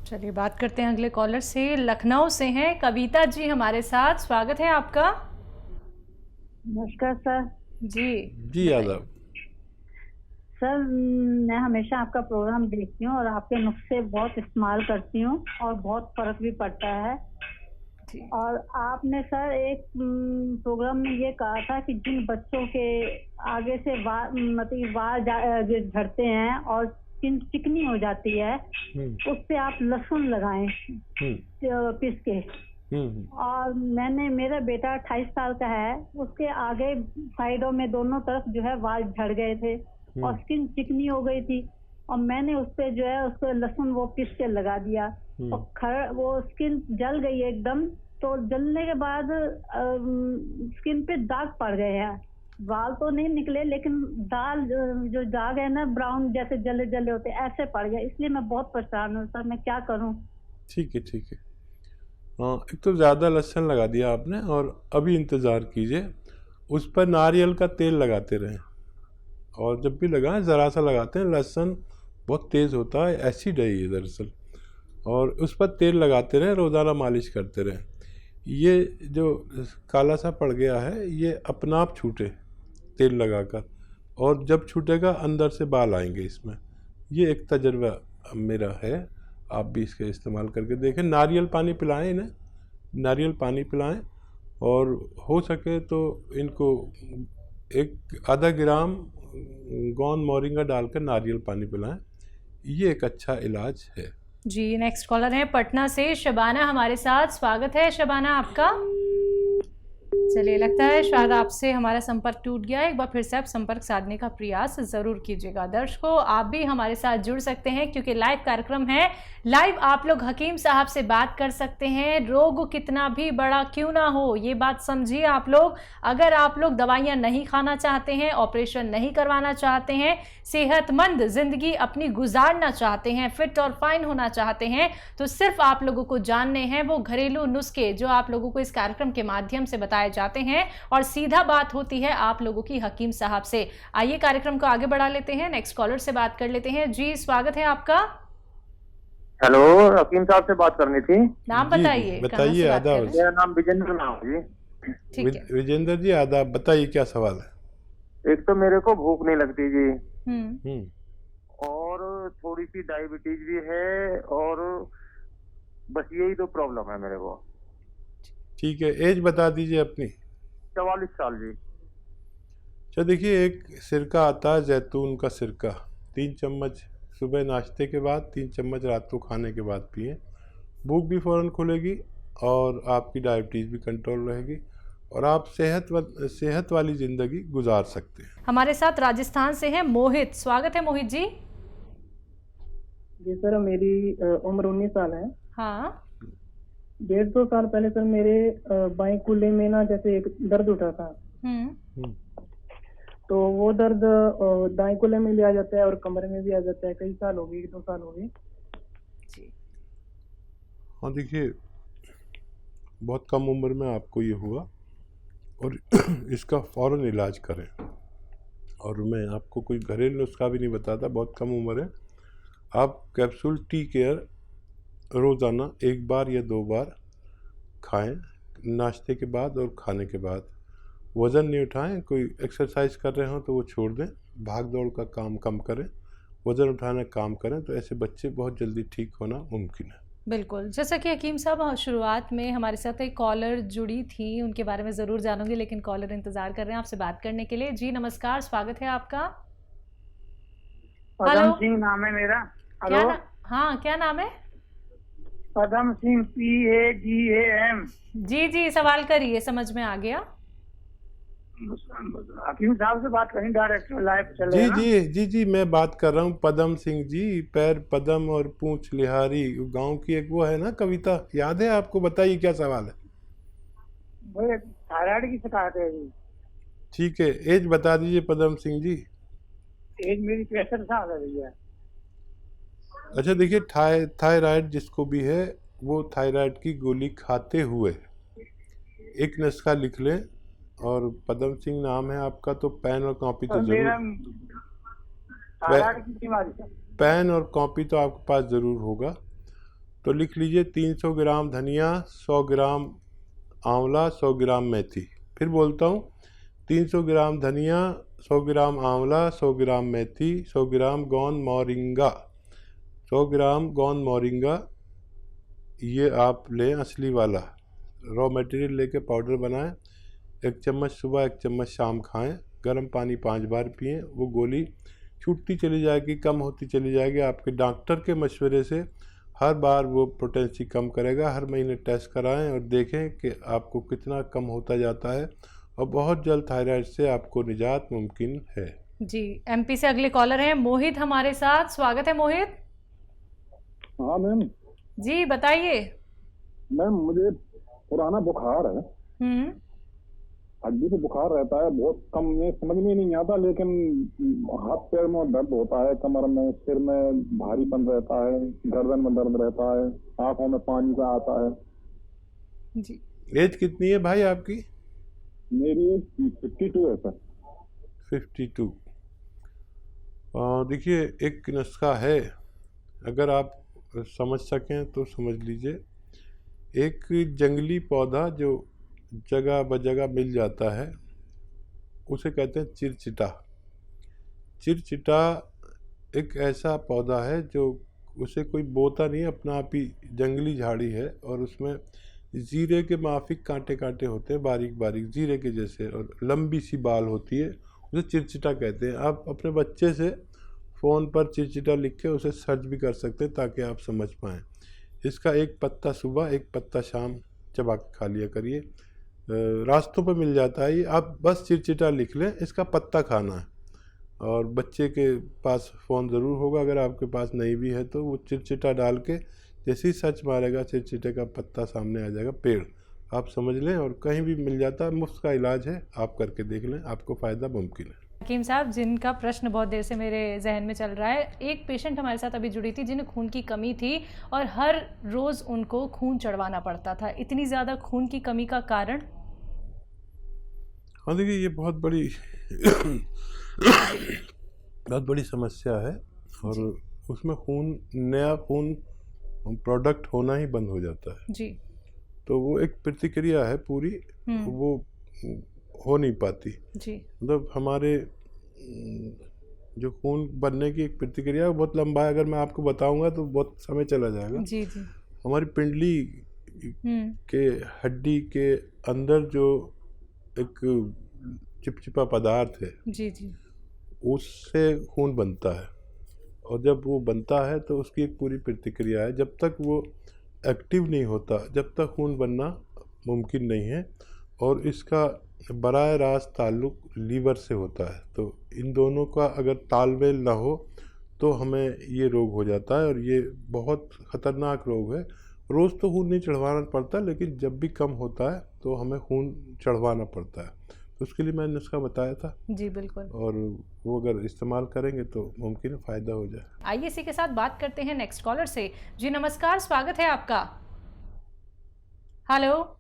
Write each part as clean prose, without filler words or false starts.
चलिए बात करते हैं अगले कॉलर से। लखनऊ से हैं कविता जी हमारे साथ, स्वागत है आपका। नमस्कार सर। जी आदाब। सर मैं हमेशा आपका प्रोग्राम देखती हूँ और आपके नुस्खे बहुत इस्तेमाल करती हूँ और बहुत फर्क भी पड़ता है। और आपने सर एक प्रोग्राम में ये कहा था कि जिन बच्चों के आगे से बाल झड़ते हैं और स्किन चिकनी हो जाती है उस पे आप लहसुन लगाएं पीस के। और मेरा बेटा 28 साल का है, उसके आगे साइडों में दोनों तरफ जो है बाल झड़ गए थे और स्किन चिकनी हो गई थी और मैंने उस पे जो है उसको लहसुन वो पीस के लगा दिया और वो स्किन जल गई एकदम। तो जलने के बाद स्किन पे दाग पड़ गए हैं, बाल तो नहीं निकले लेकिन जो दाग है ना ब्राउन जैसे जले जले होते ऐसे पड़ गए, इसलिए मैं बहुत परेशान हूँ सर, मैं क्या करूँ? ठीक है। एक तो ज़्यादा लहसुन लगा दिया आपने और अभी इंतज़ार कीजिए, उस पर नारियल का तेल लगाते रहें और जब भी लगाएं ज़रा सा लगाते हैं। लहसुन बहुत तेज़ होता है, एसिड है ये दरअसल, और उस पर तेल लगाते रहें, रोज़ाना मालिश करते रहें। ये जो काला सा पड़ गया है ये अपना आप छूटे तेल लगाकर, और जब छूटेगा अंदर से बाल आएंगे इसमें। ये एक तजर्बा मेरा है, आप भी इसका इस्तेमाल करके देखें। नारियल पानी पिलाएं इन्हें, नारियल पानी पिलाएं और हो सके तो इनको आधा ग्राम गोंद मोरिंगा डालकर नारियल पानी पिलाएं, ये एक अच्छा इलाज है जी। नेक्स्ट कॉलर है पटना से शबाना हमारे साथ, स्वागत है शबाना आपका। चलिए लगता है शायद आपसे हमारा संपर्क टूट गया है, एक बार फिर से आप संपर्क साधने का प्रयास जरूर कीजिएगा। दर्शकों आप भी हमारे साथ जुड़ सकते हैं क्योंकि लाइव कार्यक्रम है, लाइव आप लोग हकीम साहब से बात कर सकते हैं। रोग कितना भी बड़ा क्यों ना हो ये बात समझिए आप लोग। अगर आप लोग दवाइयां नहीं खाना चाहते हैं, ऑपरेशन नहीं करवाना चाहते हैं, सेहतमंद जिंदगी अपनी गुजारना चाहते हैं, फिट और फाइन होना चाहते हैं, तो सिर्फ आप लोगों को जानने हैं वो घरेलू नुस्खे जो आप लोगों को इस कार्यक्रम के माध्यम से बताए जाते हैं और सीधा बात होती है आप लोगों की हकीम साहब से। आइए कार्यक्रम को आगे बढ़ा लेते हैं, नेक्स्ट कॉलर से बात कर लेते हैं। जी स्वागत है आपका। हेलो, हकीम साहब से बात करनी थी। नाम बताइए। बताइए। आदाब। मेरा नाम विजेंद्र नाम जी। ठीक है विजेंद्र जी आदाब, बताइए क्या सवाल है? एक तो मेरे को भूख नहीं लगती जी, और थोड़ी सी डायबिटीज भी है, और बस यही दो प्रॉब्लम है मेरे को। ठीक है, एज बता दीजिए अपनी। 44 साल जी। अच्छा देखिए, एक सिरका आता है जैतून का सिरका, 3 चम्मच सुबह नाश्ते के बाद, 3 चम्मच रात को खाने के बाद पिए। भूख भी फ़ौरन खुलेगी और आपकी डायबिटीज़ भी कंट्रोल रहेगी और आप सेहत वाली ज़िंदगी गुजार सकते हैं। हमारे साथ राजस्थान से हैं मोहित, स्वागत है मोहित जी। जी सर, मेरी उम्र 19 साल है। हाँ। 1.5-2 साल पहले सर मेरे बाएं कूल्हे में ना जैसे एक दर्द उठा था। तो वो दर्द दाएं कूल्हे में भी आ जाता है और कमरे में भी आ जाता है। कई साल हो गए, 2 साल हो गए। हाँ देखिए, बहुत कम उम्र में आपको ये हुआ और इसका फ़ौरन इलाज करें। और मैं आपको कोई घरेलू नुस्खा भी नहीं बताता, बहुत कम उम्र है। आप कैप्सूल टी केयर रोज़ाना 1 बार या 2 बार खाएं, नाश्ते के बाद और खाने के बाद। वज़न नहीं उठाएं, कोई एक्सरसाइज कर रहे हो तो वो छोड़ दें, भाग दौड़ का काम कम करें, वज़न उठाने का काम करें, तो ऐसे बच्चे बहुत जल्दी ठीक होना मुमकिन है। बिल्कुल, जैसा कि हकीम साहब शुरुआत में हमारे साथ एक कॉलर जुड़ी थी, उनके बारे में ज़रूर जानूंगी, लेकिन कॉलर इंतज़ार कर रहे हैं आपसे बात करने के लिए। जी नमस्कार, स्वागत है आपका। पदम सिंह नाम है मेरा। हेलो। हाँ क्या नाम है? पदम सिंह, PADAM। जी सवाल करिए, समझ में आ गया। हकीम साहब से बात करें, डायरेक्ट लाइव चले। जी मैं बात कर रहा हूँ पदम सिंह जी। पैर पदम और पूंछ लिहारी, गांव की एक वो है ना कविता, याद है आपको? बताइए क्या सवाल है। वो थायराइड की शिकायत है जी। ठीक है, एज बता दीजिए पदम सिंह जी। एज मेरी 63 साल है भैया। अच्छा देखिए, थायराइड जिसको भी है वो थायराइड की गोली खाते हुए एक नुस्खा लिख लें, और पदम सिंह नाम है आपका, तो पेन और कॉपी तो जरूर, पेन और कॉपी तो आपके पास ज़रूर होगा। तो लिख लीजिए 300 ग्राम धनिया, 100 ग्राम आंवला, 100 ग्राम मेथी। फिर बोलता हूँ 300 ग्राम धनिया, 100 ग्राम आंवला, 100 ग्राम मेथी, 100 ग्राम गोंद मोरिंगा, 100 ग्राम गोंद मोरिंगा। ये आप लें असली वाला, रॉ मटेरियल लेके पाउडर बनाएं। 1 चम्मच सुबह, 1 चम्मच शाम खाएं। गर्म पानी 5 बार पिएं। वो गोली छूटती चली जाएगी, कम होती चली जाएगी। आपके डॉक्टर के मशवरे से हर बार वो पोटेंसी कम करेगा। हर महीने टेस्ट कराएं और देखें कि आपको कितना कम होता जाता है, और बहुत जल्द थायराइड से आपको निजात मुमकिन है। जी, एमपी से अगले कॉलर हैं मोहित हमारे साथ। स्वागत है मोहित। हाँ मैम जी बताइए। मैम, मुझे पुराना बुखार है, हड्डी पे बुखार रहता है, बहुत कम में समझ में नहीं आता, लेकिन हाथ पैर में दर्द होता है, कमर में, सिर में भारीपन रहता है, गर्दन में दर्द रहता है, आंखों में पानी सा आता है। जी, एज कितनी है भाई आपकी? मेरी एज 52 है सर। 52। देखिए, एक नुस्खा है, अगर आप समझ सकें तो समझ लीजिए। एक जंगली पौधा जो जगह बजगह मिल जाता है, उसे कहते हैं चिरचिटा। चिरचिटा एक ऐसा पौधा है जो उसे कोई बोता नहीं, अपना आप ही जंगली झाड़ी है, और उसमें जीरे के माफिक कांटे कांटे होते हैं, बारीक बारीक जीरे के जैसे, और लंबी सी बाल होती है, उसे चिरचिटा कहते हैं। आप अपने बच्चे से फ़ोन पर चिरचिटा लिख के उसे सर्च भी कर सकते हैं ताकि आप समझ पाएँ। इसका एक पत्ता सुबह, एक पत्ता शाम चबा के खा लिया करिए। रास्तों पर मिल जाता है ये, आप बस चिरचिटा लिख लें, इसका पत्ता खाना है। और बच्चे के पास फ़ोन ज़रूर होगा, अगर आपके पास नहीं भी है तो वो चिरचिटा डाल के जैसे ही सर्च मारेगा, चिरचिटे का पत्ता सामने आ जाएगा, पेड़, आप समझ लें। और कहीं भी मिल जाता है, मुफ्त का इलाज है, आप करके देख लें, आपको फ़ायदा मुमकिन है। हकीम साहब, जिनका प्रश्न बहुत देर से मेरे जहन में चल रहा है, एक पेशेंट हमारे साथ अभी जुड़ी थी जिन्हें खून की कमी थी और हर रोज़ उनको खून चढ़वाना पड़ता था। इतनी ज़्यादा खून की कमी का कारण? हाँ देखिए, ये बहुत बड़ी समस्या है, और उसमें नया खून प्रोडक्ट होना ही बंद हो जाता है जी। तो वो एक प्रतिक्रिया है पूरी, वो हो नहीं पाती जी। मतलब हमारे जो खून बनने की एक प्रतिक्रिया है बहुत लंबा है, अगर मैं आपको बताऊंगा तो बहुत समय चला जाएगा। जी जी। हमारी पिंडली के हड्डी के अंदर जो एक चिपचिपा पदार्थ है, जी जी, उससे खून बनता है, और जब वो बनता है तो उसकी एक पूरी प्रतिक्रिया है। जब तक वो एक्टिव नहीं होता, जब तक खून बनना मुमकिन नहीं है, और इसका बराह रास्त ताल्लुक लीवर से होता है। तो इन दोनों का अगर तालमेल ना हो तो हमें ये रोग हो जाता है, और ये बहुत ख़तरनाक रोग है। रोज़ तो खून नहीं चढ़वाना पड़ता, लेकिन जब भी कम होता है तो हमें खून चढ़वाना पड़ता है। तो उसके लिए मैंने नुस्खा बताया था। जी बिल्कुल। और वो अगर इस्तेमाल करेंगे तो मुमकिन है फ़ायदा हो जाए। आइए इसी के साथ बात करते हैं नेक्स्ट कॉलर से। जी नमस्कार, स्वागत है आपका। हेलो,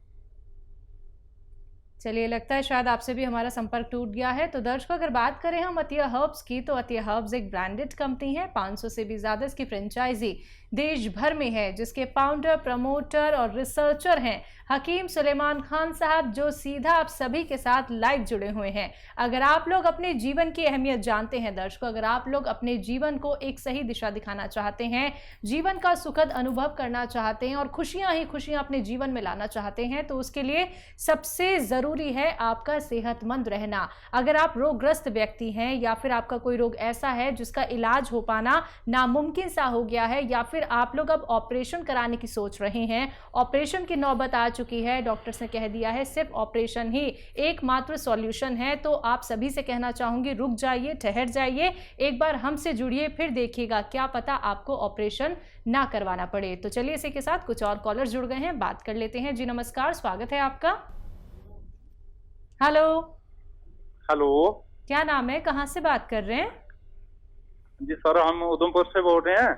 चलिए लगता है शायद आपसे भी हमारा संपर्क टूट गया है। तो दर्शकों, अगर बात करें हम अतिया हर्ब्स की, तो अतिया हर्ब्स एक ब्रांडेड कंपनी है। 500 से भी ज़्यादा इसकी फ्रेंचाइजी देश भर में है, जिसके फाउंडर, प्रमोटर और रिसर्चर हैं हकीम सुलेमान खान साहब, जो सीधा आप सभी के साथ लाइव जुड़े हुए हैं। अगर आप लोग अपने जीवन की अहमियत जानते हैं दर्शकों, अगर आप लोग अपने जीवन को एक सही दिशा दिखाना चाहते हैं, जीवन का सुखद अनुभव करना चाहते हैं और खुशियां ही खुशियां अपने जीवन में लाना चाहते हैं, तो उसके लिए सबसे ज़रूरी है आपका सेहतमंद रहना। अगर आप रोगग्रस्त व्यक्ति हैं, या फिर आपका कोई रोग ऐसा है जिसका इलाज हो पाना नामुमकिन सा हो गया है, या फिर आप लोग अब ऑपरेशन कराने की सोच रहे हैं, ऑपरेशन की नौबत आ चुकी है, डॉक्टर्स ने कह दिया है सिर्फ ऑपरेशन ही एकमात्र सॉल्यूशन है, तो आप सभी से कहना चाहूंगी रुक जाइए, ठहर जाइए, एक बार हमसे जुड़िए, फिर देखिएगा क्या पता आपको ऑपरेशन ना करवाना पड़े। तो चलिए इसी के साथ कुछ और कॉलर जुड़ गए हैं, बात कर लेते हैं। जी नमस्कार, स्वागत है आपका। हेलो। हेलो, क्या नाम है, कहाँ से बात कर रहे हैं? जी सर, हम उधमपुर से बोल रहे हैं।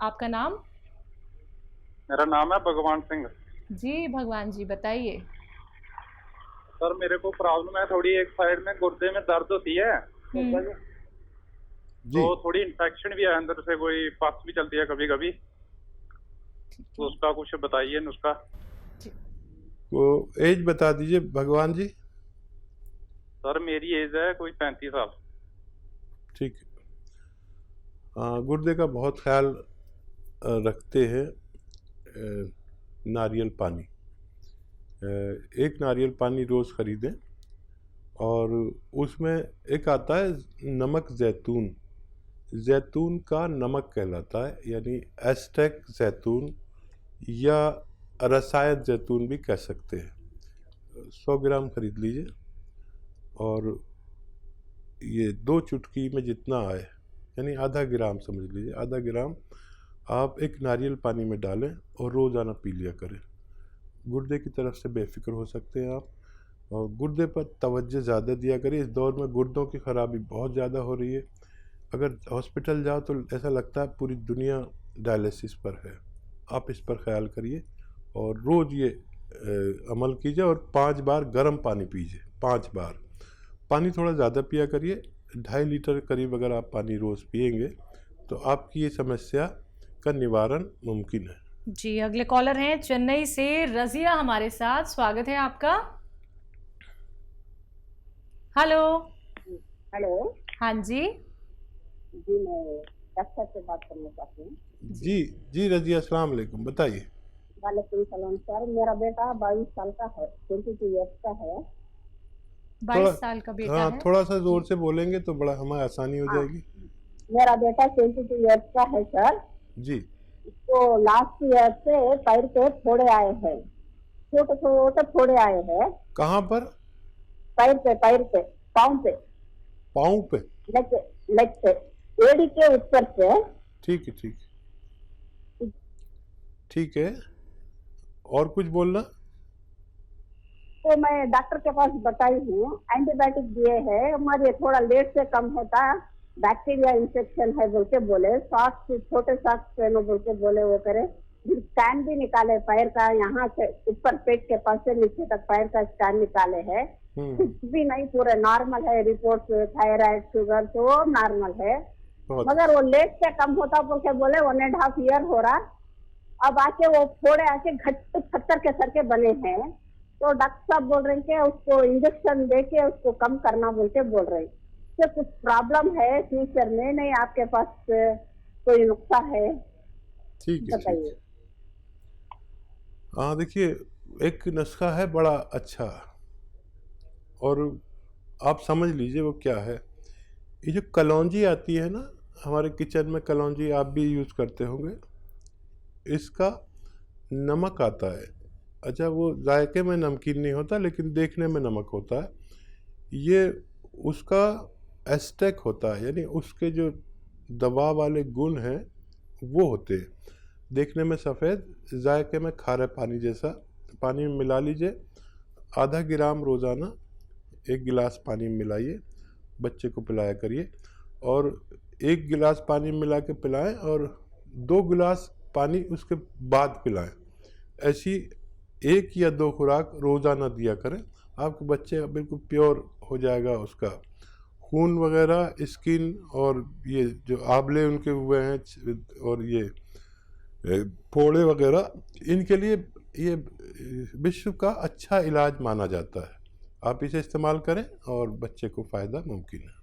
आपका नाम? मेरा नाम है भगवान सिंह। जी भगवान जी, बताइए। सर मेरे को प्रॉब्लम है थोड़ी, एक साइड में गुर्दे में दर्द होती है, तो थोड़ी इन्फेक्शन भी है अंदर से, कोई पस भी चलती है कभी कभी। तो उसका कुछ बताइए नुस्खा। वो एज बता दीजिए भगवान जी। सर मेरी एज है कोई 35 साल। ठीक है। गुर्दे का बहुत ख्याल रखते हैं नारियल पानी। एक नारियल पानी रोज़ ख़रीदें और उसमें एक आता है नमक जैतून, जैतून का नमक कहलाता है, यानी एस्टेक जैतून या रसायत जैतून भी कह सकते हैं। 100 ग्राम ख़रीद लीजिए और ये 2 चुटकी में जितना आए, यानी आधा ग्राम समझ लीजिए, आधा ग्राम आप एक नारियल पानी में डालें और रोज़ाना पी लिया करें। गुर्दे की तरफ से बेफिक्र हो सकते हैं आप, और गुर्दे पर तवज्जो ज़्यादा दिया करिए। इस दौर में गुर्दों की ख़राबी बहुत ज़्यादा हो रही है। अगर हॉस्पिटल जाओ तो ऐसा लगता है पूरी दुनिया डायलिसिस पर है। आप इस पर ख्याल करिए और रोज़ ये अमल कीजिए और 5 बार गर्म पानी पीजिए। 5 बार पानी थोड़ा ज़्यादा पिया करिए, 2.5 लीटर करीब अगर आप पानी रोज़ पिएंगे तो आपकी ये समस्या का निवारण मुमकिन है। जी, अगले कॉलर हैं चेन्नई से रजिया हमारे साथ, स्वागत है आपका। हेलो। हेलो। हाँ जी। जी मैं डॉक्टर से बात करना चाहती हूँ। जी रजिया, अस्सलाम वालेकुम, बताइए। वालेकुम सलाम सर, मेरा बेटा 22 साल का है, 22 ईयर्स का है। 22 साल का बेटा है। थोड़ा सा जोर से बोलेंगे तो बड़ा हमें आसानी हो जाएगी। मेरा बेटा 22 ईयर्स का है सर जी। तो लास्ट ईयर से पैर पे फोड़े आए हैं, छोटे छोटे फोड़े आए हैं। कहाँ पर? पैर पे, पाँव पे। पाँव पे? लेग पे, एड़ी के ऊपर से। ठीक है, ठीक है। और कुछ बोलना? तो मैं डॉक्टर के पास बताई हूँ, एंटीबायोटिक दिए हैं, हमारे थोड़ा लेट से कम होता, बैक्टीरिया इंफेक्शन है बोल के बोले, सॉक्स छोटे सॉक्स पहनो बोल के बोले, वो करे। स्कैन भी निकाले पैर का, यहाँ से ऊपर पेट के पास से नीचे तक पैर का स्कैन निकाले है, कुछ भी नहीं, पूरे नॉर्मल है रिपोर्ट, थायराइड शुगर तो नॉर्मल है, मगर वो लेट से कम होता बोल के बोले। 1.5 ईयर हो रहा, अब आके वो फोड़े आके घट पत्थर के सर के बने हैं, तो डॉक्टर साहब बोल रहे हैं कि उसको इंजेक्शन दे के उसको कम करना बोल के बोल रहे हैं। तो कुछ प्रॉब्लम है फ्यूचर में? नहीं आपके पास कोई नुस्खा है? ठीक है, बताइए। हाँ देखिए, एक नुस्खा है बड़ा अच्छा, और आप समझ लीजिए वो क्या है। ये जो कलौंजी आती है ना, हमारे किचन में कलौंजी आप भी यूज़ करते होंगे, इसका नमक आता है। अच्छा, वो जायके में नमकीन नहीं होता लेकिन देखने में नमक होता है। ये उसका एस्टेक होता है, यानी उसके जो दवा वाले गुण हैं वो होते हैं। देखने में सफ़ेद, जायके में खारे पानी जैसा। पानी में मिला लीजिए, आधा ग्राम रोज़ाना 1 गिलास पानी में मिलाइए, बच्चे को पिलाया करिए, और 1 गिलास पानी में मिला के पिलाएं और 2 गिलास पानी उसके बाद पिलाएं। ऐसी 1 या 2 खुराक रोज़ाना दिया करें। आपके बच्चे बिल्कुल प्योर हो जाएगा, उसका खून वगैरह, स्किन और ये जो आबले उनके हुए हैं और ये फोड़े वगैरह, इनके लिए ये विश्व का अच्छा इलाज माना जाता है। आप इसे इस्तेमाल करें और बच्चे को फ़ायदा मुमकिन है।